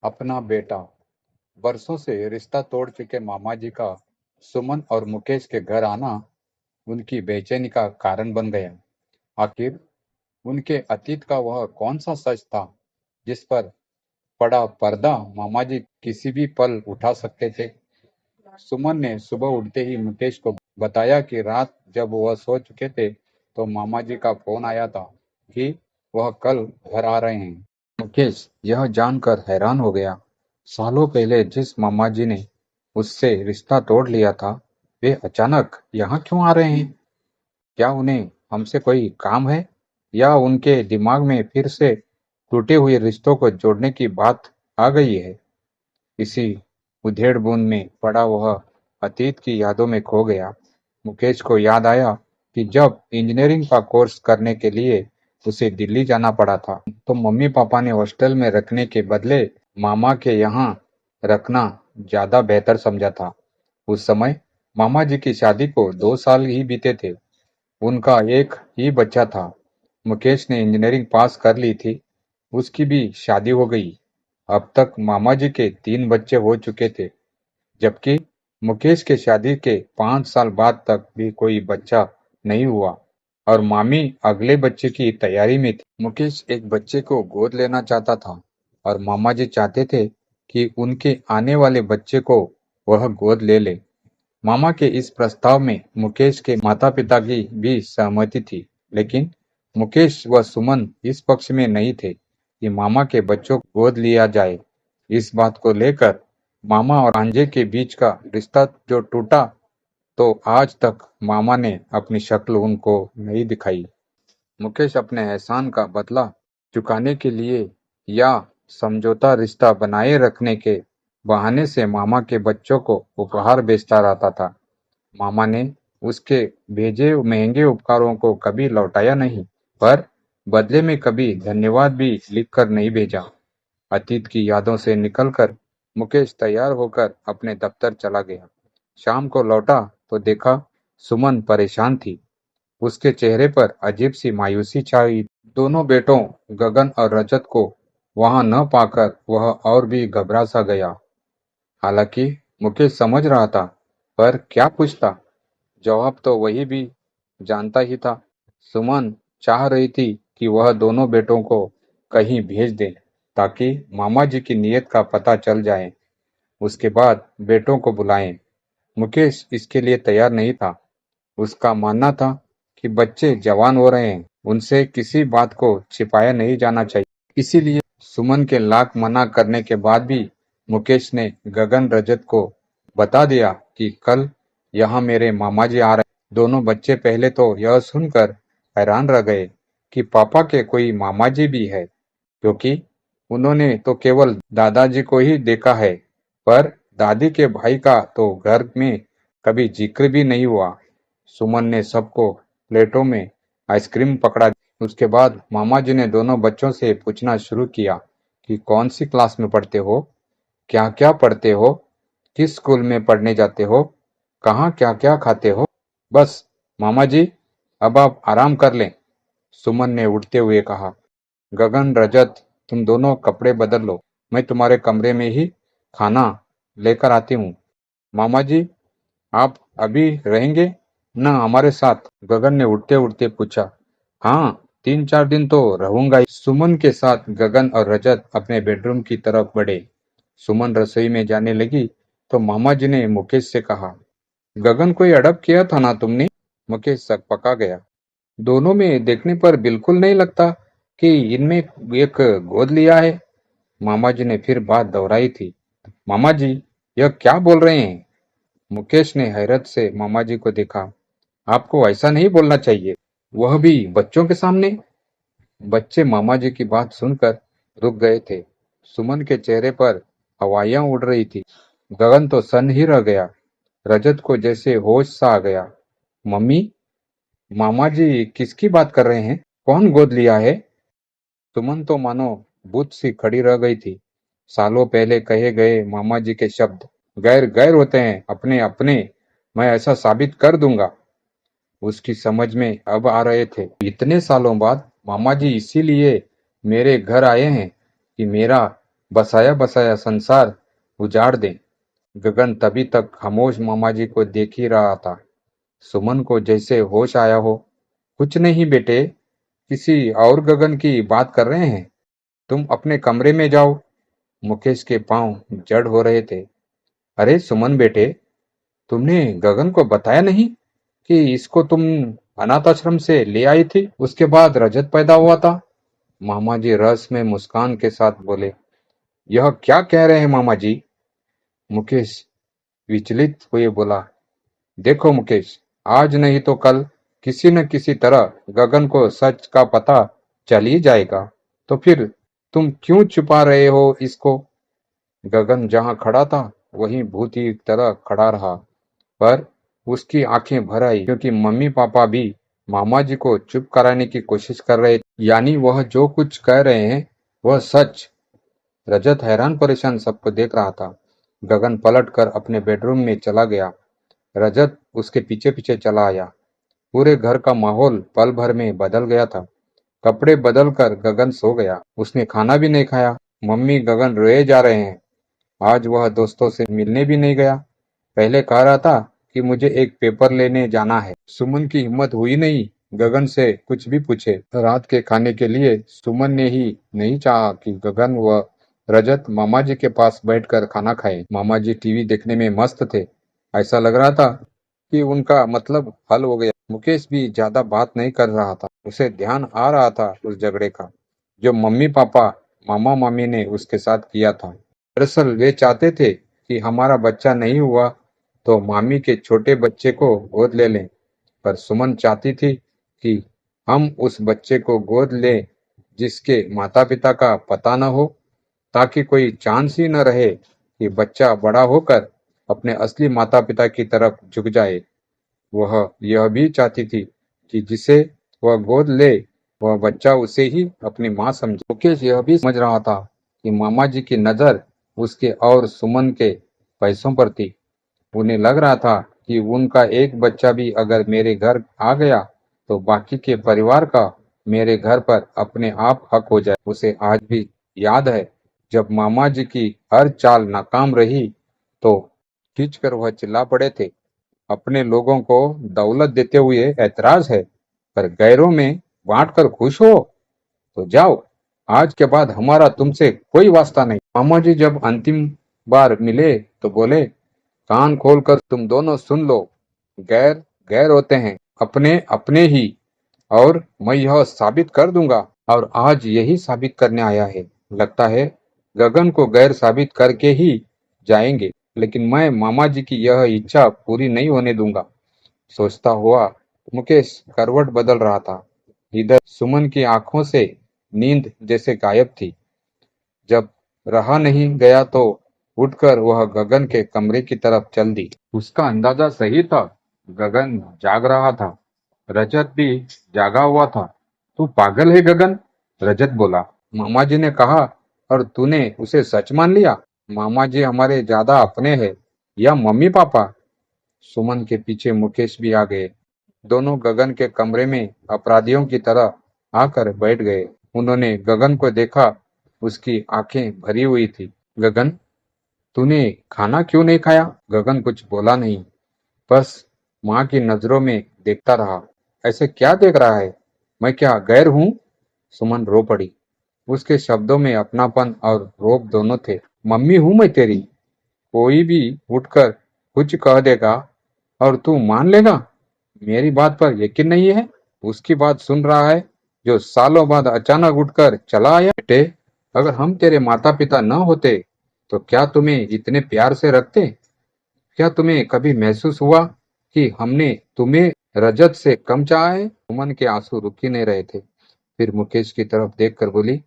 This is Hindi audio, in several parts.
अपना बेटा, बरसों से रिश्ता तोड़ चुके मामा जी का सुमन और मुकेश के घर आना उनकी बेचैनी का कारण बन गया। आखिर उनके अतीत का वह कौन सा सच था जिस पर पड़ा पर्दा मामा जी किसी भी पल उठा सकते थे। सुमन ने सुबह उठते ही मुकेश को बताया कि रात जब वह सो चुके थे तो मामा जी का फोन आया था कि वह कल घर आ रहे हैं। मुकेश यह जानकर हैरान हो गया। सालों पहले जिस मामा जी ने उससे रिश्ता तोड़ लिया था, वे अचानक यहाँ क्यों आ रहे हैं? क्या उन्हें हमसे कोई काम है या उनके दिमाग में फिर से टूटे हुए रिश्तों को जोड़ने की बात आ गई है? इसी उधेड़-बुन में पड़ा वह अतीत की यादों में खो गया। मुकेश को याद आया कि जब इंजीनियरिंग का कोर्स करने के लिए उसे दिल्ली जाना पड़ा था, तो मम्मी-पापा ने हॉस्टल में रखने के बदले मामा के यहाँ रखना ज़्यादा बेहतर समझा था। उस समय मामा जी की शादी को 2 साल ही बीते थे। उनका एक ही बच्चा था। मुकेश ने इंजीनियरिंग पास कर ली थी, उसकी भी शादी हो गई। अब तक मामा जी के 3 बच्चे हो चुके थे, जबकि मुकेश के शादी के 5 साल बाद तक भी कोई बच्चा नहीं हुआ और मामी अगले बच्चे की तैयारी में थी। मुकेश एक बच्चे को गोद लेना चाहता था और मामा जी चाहते थे कि उनके आने वाले बच्चे को वह गोद ले ले। मामा के इस प्रस्ताव में मुकेश के माता-पिता की भी सहमति थी, लेकिन मुकेश व सुमन इस पक्ष में नहीं थे कि मामा के बच्चों को गोद लिया जाए। इस बात को लेकर मामा और भांजे के बीच का रिश्ता जो टूटा, तो आज तक मामा ने अपनी शक्ल उनको नहीं दिखाई। मुकेश अपने एहसान का बदला चुकाने के लिए या समझौता रिश्ता बनाए रखने के बहाने से मामा के बच्चों को उपहार बेचता रहता था। मामा ने उसके भेजे महंगे उपहारों को कभी लौटाया नहीं, पर बदले में कभी धन्यवाद भी लिखकर नहीं भेजा। अतीत की यादों से निकलकर मुकेश तैयार होकर अपने दफ्तर चला गया। शाम को लौटा तो देखा सुमन परेशान थी। उसके चेहरे पर अजीब-सी मायूसी छाई। दोनों बेटों गगन और रजत को वहां न पाकर वह और भी घबरा-सा गया। हालांकि मुकेश समझ रहा था, पर क्या पूछता? जवाब तो वही भी जानता ही था। सुमन चाह रही थी कि वह दोनों बेटों को कहीं भेज दे, ताकि मामा जी की नीयत का पता चल जाए। उसके बाद बेटों को बुलाएं। मुकेश इसके लिए तैयार नहीं था। उसका मानना था कि बच्चे जवान हो रहे हैं, उनसे किसी बात को छिपाया नहीं जाना चाहिए। इसीलिए सुमन के लाख मना करने के बाद भी मुकेश ने गगन रजत को बता दिया कि कल यहाँ मेरे मामाजी आ रहे हैं। दोनों बच्चे पहले तो यह सुनकर हैरान रह गए कि पापा के कोई मामाजी भी है, क्योंकि उन्होंने तो केवल दादाजी को ही देखा है, पर दादी के भाई का तो घर में कभी जिक्र भी नहीं हुआ। सुमन ने सबको प्लेटों में आइसक्रीम पकड़ा दी। उसके बाद मामा जी ने दोनों बच्चों से पूछना शुरू किया कि कौन सी क्लास में पढ़ते हो, क्या क्या पढ़ते हो, किस स्कूल में पढ़ने जाते हो, कहाँ क्या क्या खाते हो। बस मामा जी, अब आप आराम कर लें, सुमन ने उठते हुए कहा। गगन रजत, तुम दोनों कपड़े बदल लो, मैं तुम्हारे कमरे में ही खाना लेकर आती हूँ। मामा जी, आप अभी रहेंगे ना हमारे साथ? गगन ने उठते उठते पूछा। हाँ, 3-4 दिन तो रहूंगा ही। सुमन के साथ गगन और रजत अपने बेडरूम की तरफ बढ़े। सुमन रसोई में जाने लगी तो मामा जी ने मुकेश से कहा, गगन कोई अडॉप्ट किया था ना तुमने? मुकेश सकपका गया। दोनों में देखने पर बिल्कुल नहीं लगता कि इनमें एक गोद लिया है। मामा जी ने फिर बात दोहराई थी। मामा जी, यह क्या बोल रहे हैं? मुकेश ने हैरत से मामा जी को देखा। आपको ऐसा नहीं बोलना चाहिए, वह भी बच्चों के सामने। बच्चे मामा जी की बात सुनकर रुक गए थे। सुमन के चेहरे पर हवाइयां उड़ रही थी। गगन तो सन्न ही रह गया। रजत को जैसे होश सा आ गया। मम्मी, मामा जी किसकी बात कर रहे हैं? कौन गोद लिया है? सुमन तो मानो भूत सी खड़ी रह गई थी। सालों पहले कहे गए मामा जी के शब्द गैर गैर होते हैं, अपने अपने, मैं ऐसा साबित कर दूंगा। उसकी समझ में अब आ रहे थे। इतने सालों बाद मामा जी इसीलिए मेरे घर आए हैं कि मेरा बसाया बसाया संसार उजाड़ दें। गगन तभी तक खामोश मामाजी को देख ही रहा था। सुमन को जैसे होश आया हो। कुछ नहीं बेटे, किसी और गगन की बात कर रहे हैं। तुम अपने कमरे में जाओ। मुकेश के पांव जड़ हो रहे थे। अरे सुमन बेटे, तुमने गगन को बताया नहीं कि इसको तुम अनाथ आश्रम से ले आई थी, उसके बाद रजत पैदा हुआ था। मामाजी रस में मुस्कान के साथ बोले। यह क्या कह रहे हैं मामा जी? मुकेश विचलित हुए बोला। देखो मुकेश, आज नहीं तो कल किसी न किसी तरह गगन को सच का पता चल ही जाएगा। तो फिर तुम क्यों छुपा रहे हो इसको? गगन जहां खड़ा था वहीं भूत की तरह खड़ा रहा, पर उसकी आंखें भर आई क्योंकि मम्मी पापा भी मामा जी को चुप कराने की कोशिश कर रहे थे। यानी वह जो कुछ कह रहे हैं वह सच। रजत हैरान परेशान सबको देख रहा था। गगन पलट कर अपने बेडरूम में चला गया। रजत उसके पीछे पीछे चला आया। पूरे घर का माहौल पल भर में बदल गया था। कपड़े बदल कर गगन सो गया। उसने खाना भी नहीं खाया। मम्मी, गगन रोए जा रहे हैं। आज वह दोस्तों से मिलने भी नहीं गया। पहले कह रहा था कि मुझे एक पेपर लेने जाना है। सुमन की हिम्मत हुई नहीं गगन से कुछ भी पूछे। रात के खाने के लिए सुमन ने ही नहीं चाहा कि गगन व रजत मामा जी के पास बैठकर खाना खाए। मामा जी टीवी देखने में मस्त थे। ऐसा लग रहा था कि उनका मतलब हल हो गया। मुकेश भी ज्यादा बात नहीं कर रहा था। उसे ध्यान आ रहा था उस झगड़े का जो मम्मी पापा मामा मामी ने उसके साथ किया था। दरअसल वे चाहते थे कि हमारा बच्चा नहीं हुआ तो मामी के छोटे बच्चे को गोद ले लें, पर सुमन चाहती थी कि हम उस बच्चे को गोद लें जिसके माता पिता का पता न हो, ताकि कोई चांस ही न रहे कि बच्चा बड़ा होकर अपने असली माता पिता की तरफ झुक जाए। वह यह भी चाहती थी कि जिसे वह गोद ले वह बच्चा उसे ही अपनी माँ समझे। मुकेश यह भी समझ रहा था कि मामा जी की नजर उसके और सुमन के पैसों पर थी। उन्हें लग रहा था कि उनका एक बच्चा भी अगर मेरे घर आ गया तो बाकी के परिवार का मेरे घर पर अपने आप हक हो जाए। उसे आज भी याद है जब मामा जी की हर चाल नाकाम रही तो खींचकर वह चिल्ला पड़े थे। अपने लोगों को दौलत देते हुए ऐतराज है, पर गैरों में बांट कर खुश हो? तो जाओ, आज के बाद हमारा तुमसे कोई वास्ता नहीं। मामा जी जब अंतिम बार मिले तो बोले, कान खोलकर तुम दोनों सुन लो। गैर गैर होते हैं, अपने अपने ही। और मैं यह साबित कर दूंगा। और आज यही साबित करने आया है। लगता है गगन को गैर साबित करके ही जाएंगे, लेकिन मैं मामा जी की यह इच्छा पूरी नहीं होने दूंगा। सोचता हुआ मुकेश करवट बदल रहा था। इधर सुमन की आंखों से नींद जैसे गायब थी। जब रहा नहीं गया तो उठकर वह गगन के कमरे की तरफ चल दी। उसका अंदाजा सही था। गगन जाग रहा था। रजत भी जागा हुआ था। तू पागल है गगन? रजत बोला। मामा जी ने कहा और तूने उसे सच मान लिया? मामा जी हमारे ज्यादा अपने हैं या मम्मी पापा? सुमन के पीछे मुकेश भी आ गए। दोनों गगन के कमरे में अपराधियों की तरह आकर बैठ गए। उन्होंने गगन को देखा। उसकी आंखें भरी हुई थी। गगन, तूने खाना क्यों नहीं खाया? गगन कुछ बोला नहीं, बस माँ की नजरों में देखता रहा। ऐसे क्या देख रहा है? मैं क्या गैर हूँ? सुमन रो पड़ी। उसके शब्दों में अपनापन और रोब दोनों थे। मम्मी हूं मैं तेरी। कोई भी उठकर कुछ कह देगा और तू मान लेगा? मेरी बात पर यकीन नहीं है? उसकी बात सुन रहा है जो सालों बाद अचानक उठकर चला आया। बेटे, अगर हम तेरे माता पिता न होते तो क्या तुम्हें इतने प्यार से रखते? क्या तुम्हें कभी महसूस हुआ कि हमने तुम्हें रजत से कम चाहा है? सुमन के आंसू रुक ही नहीं रहे थे। फिर मुकेश की तरफ देखकर बोली,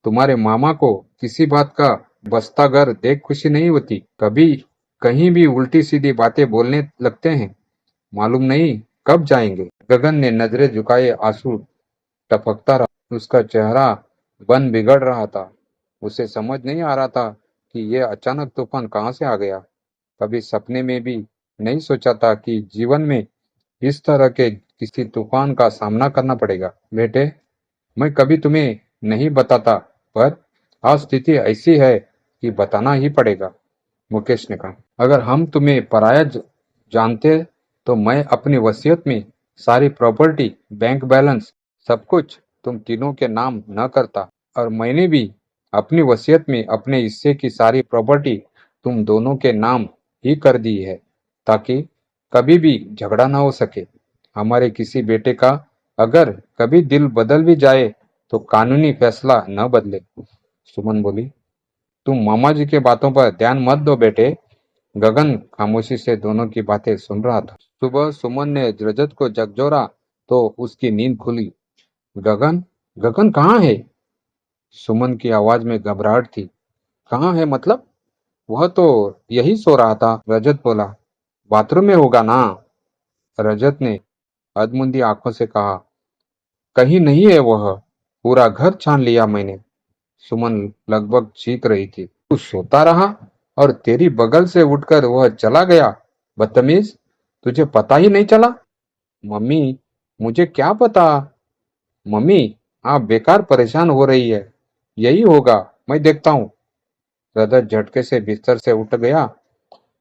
तुम्हारे मामा को किसी बात का बस्ता घर देख खुशी नहीं होती। कभी कहीं भी उल्टी सीधी बातें बोलने लगते हैं। मालूम नहीं कब जाएंगे। गगन ने नजरें झुकाए, आंसू टपकता रहा। उसका चेहरा बन बिगड़ रहा था। उसे समझ नहीं आ रहा था कि यह अचानक तूफान कहाँ से आ गया। कभी सपने में भी नहीं सोचा था कि जीवन में इस तरह के किसी तूफान का सामना करना पड़ेगा। बेटे, मैं कभी तुम्हें नहीं बताता, पर आज स्थिति ऐसी है कि बताना ही पड़ेगा, मुकेश ने कहा। अगर हम तुम्हें पराया जानते तो मैं अपनी वसीयत में सारी प्रॉपर्टी, बैंक बैलेंस, सब कुछ तुम तीनों के नाम न करता, और मैंने भी अपनी वसीयत में अपने हिस्से की सारी प्रॉपर्टी तुम दोनों के नाम ही कर दी है, ताकि कभी भी झगड़ा ना हो सके। हमारे किसी बेटे का अगर कभी दिल बदल भी जाए तो कानूनी फैसला न बदले। सुमन बोली, तुम मामा जी के बातों पर ध्यान मत दो बेटे। गगन खामोशी से दोनों की बातें सुन रहा था। सुबह सुमन ने रजत को झकझोरा तो उसकी नींद खुली। गगन, गगन कहाँ है? सुमन की आवाज में घबराहट थी। कहाँ है मतलब? वह तो यही सो रहा था, रजत बोला। बाथरूम में होगा ना? रजत ने अधमुंदी आंखों से कहा। कहीं नहीं है वह, पूरा घर छान लिया मैंने। सुमन लगभग चीख रही थी। तू सोता रहा और तेरी बगल से उठकर वह चला गया, बदतमीज, तुझे पता ही नहीं चला? मम्मी, मुझे क्या पता? मम्मी, आप बेकार परेशान हो रही है। यही होगा, मैं देखता हूँ। रजत झटके से बिस्तर से उठ गया,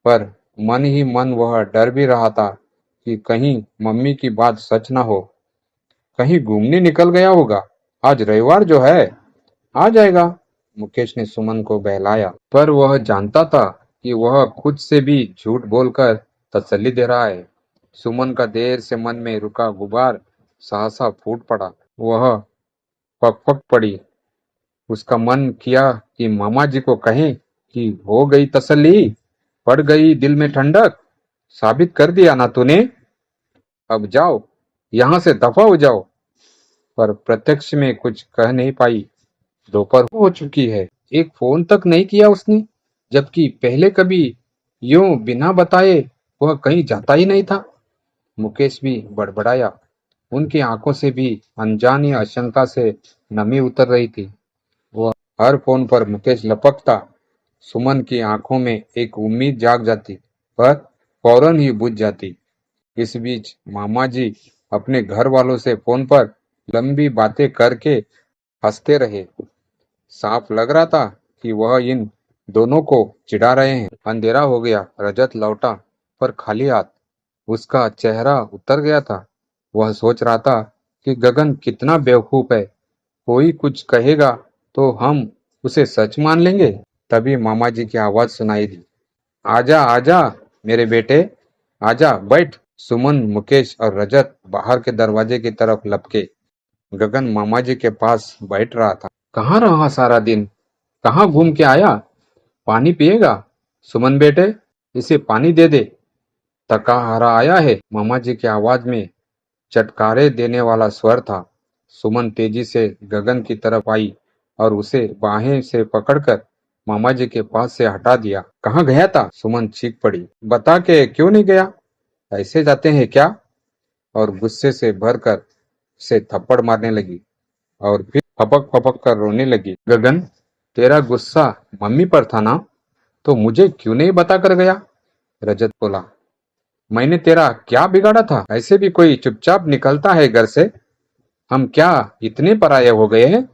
पर मन ही मन वह डर भी रहा था कि कहीं मम्मी की बात सच न हो। कहीं घूमने निकल गया होगा। आज रविवार जो है, आ जाएगा। मुकेश ने सुमन को बहलाया, पर वह जानता था कि वह खुद से भी झूठ बोलकर तसल्ली दे रहा है। सुमन का देर से मन में रुका गुबार सहसा फूट पड़ा। वह पक पड़ी। उसका मन किया कि मामा जी को कहें कि हो गई तसल्ली, पड़ गई दिल में ठंडक, साबित कर दिया ना तूने, अब जाओ, यहाँ से दफा हो जाओ। पर प्रत्यक्ष में कुछ कह नहीं पाई। दोपहर हो चुकी है, एक फोन तक नहीं किया उसने, जबकि पहले कभी यूं बिना बताए वह कहीं जाता ही नहीं था। मुकेश भी बड़बड़ाया। उनकी आंखों से भी अनजानी आशंका से नमी उतर रही थी। वह हर फोन पर मुकेश लपकता, सुमन की आंखों में एक उम्मीद जाग जाती, पर फौरन ही बुझ जाती। इस बीच मामा जी अपने घर वालों से फोन पर लंबी बातें करके हंसते रहे। साफ लग रहा था कि वह इन दोनों को चिढ़ा रहे हैं। अंधेरा हो गया। रजत लौटा, पर खाली हाथ। उसका चेहरा उतर गया था। वह सोच रहा था कि गगन कितना बेवकूफ है। कोई कुछ कहेगा तो हम उसे सच मान लेंगे। तभी मामा जी की आवाज सुनाई दी। आजा आजा मेरे बेटे, आजा बैठ। सुमन, मुकेश और रजत बाहर के दरवाजे की तरफ लपके। गगन मामा जी के पास बैठ रहा था। कहाँ रहा सारा दिन? कहाँ घूम के आया? पानी पिएगा? सुमन बेटे, इसे पानी दे दे। थका हारा आया है। मामा जी की आवाज में चटकारे देने वाला स्वर था। सुमन तेजी से गगन की तरफ आई और उसे बाहें से पकड़कर मामा जी के पास से हटा दिया। कहाँ गया था? सुमन चीख पड़ी। बता के क्यों नहीं गया? ऐसे जाते हैं क्या? और गुस्से से भरकर उसे थप्पड़ मारने लगी और फिर फपक फपक कर रोने लगी। गगन, तेरा गुस्सा मम्मी पर था ना? तो मुझे क्यों नहीं बता कर गया? रजत बोला। मैंने तेरा क्या बिगाड़ा था? ऐसे भी कोई चुपचाप निकलता है घर से? हम क्या इतने पराये हो गए हैं?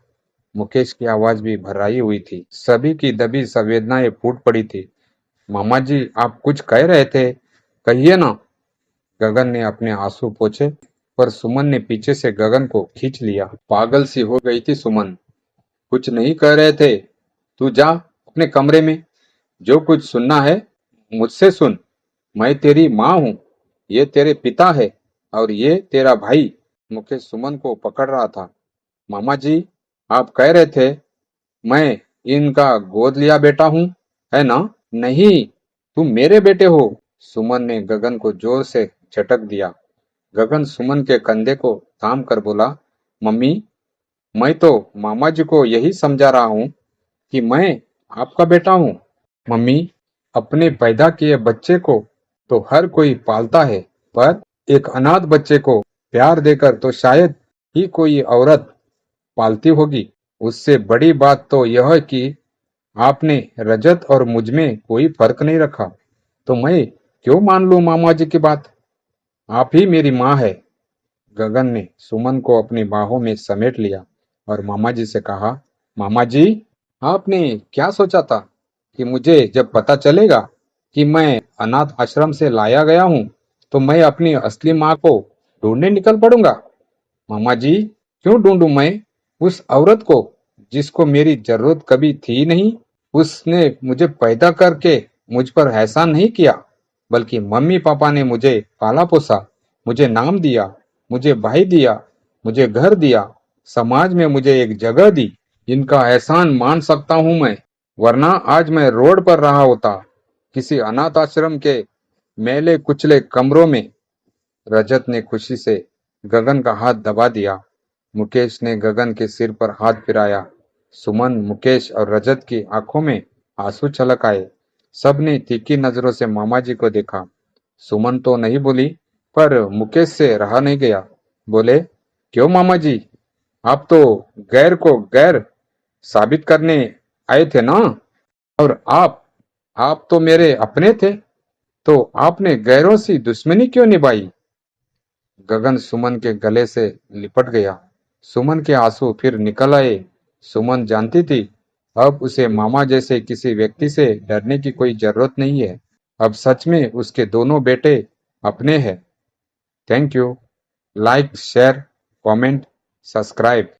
मुकेश की आवाज भी भर्राई हुई थी। सभी की दबी संवेदनाएं फूट पड़ी थी। मामा जी, आप कुछ कह रहे थे, कहिए ना। गगन ने अपने आंसू पोंछे, पर सुमन ने पीछे से गगन को खींच लिया। पागल सी हो गई थी सुमन। कुछ नहीं कह रहे थे। तू जा अपने कमरे में। जो कुछ सुनना है मुझसे सुन। मैं तेरी माँ हूँ, ये तेरे पिता है और ये तेरा भाई। मुकेश सुमन को पकड़ रहा था। मामा जी, आप कह रहे थे मैं इनका गोद लिया बेटा हूँ, है ना? नहीं, तुम मेरे बेटे हो। सुमन ने गगन को जोर से झटक दिया। गगन सुमन के कंधे को थाम कर बोला, मम्मी, मैं तो मामा जी को यही समझा रहा हूँ कि मैं आपका बेटा हूँ। मम्मी, अपने पैदा किए बच्चे को तो हर कोई पालता है, पर एक अनाथ बच्चे को प्यार देकर तो शायद ही कोई औरत पालती होगी। उससे बड़ी बात तो यह है कि आपने रजत और मुझ में कोई फर्क नहीं रखा। तो मैं क्यों मान लूं मामा जी की बात? आप ही मेरी माँ है। गगन ने सुमन को अपनी बाहों में समेट लिया और मामा जी से कहा, मामा जी, आपने क्या सोचा था? कि मुझे जब पता चलेगा कि मैं अनाथ आश्रम से लाया गया हूँ तो मैं अपनी असली माँ को ढूंढने निकल पड़ूंगा। मामा जी, क्यों ढूंढूं मैं उस औरत को जिसको मेरी जरूरत कभी थी नहीं? उसने मुझे पैदा करके मुझ पर एहसान नहीं किया, बल्कि मम्मी पापा ने मुझे पाला पोसा, मुझे नाम दिया, मुझे भाई दिया, मुझे घर दिया, समाज में मुझे एक जगह दी। इनका एहसान मान सकता हूं मैं, वरना आज मैं रोड पर रहा होता, किसी अनाथ आश्रम के मैले कुचले कमरों में। रजत ने खुशी से गगन का हाथ दबा दिया। मुकेश ने गगन के सिर पर हाथ फिराया। सुमन, मुकेश और रजत की आंखों में आंसू छलक आए। सबने तीखी नजरों से मामा जी को देखा। सुमन तो नहीं बोली, पर मुकेश से रहा नहीं गया। बोले, क्यों मामा जी, आप तो गैर को गैर साबित करने आए थे ना? और आप तो मेरे अपने थे, तो आपने गैरों से दुश्मनी क्यों निभाई? गगन सुमन के गले से लिपट गया। सुमन के आंसू फिर निकल आए। सुमन जानती थी, अब उसे मामा जैसे किसी व्यक्ति से डरने की कोई जरूरत नहीं है। अब सच में उसके दोनों बेटे अपने हैं। Thank you. Like, share, comment, subscribe.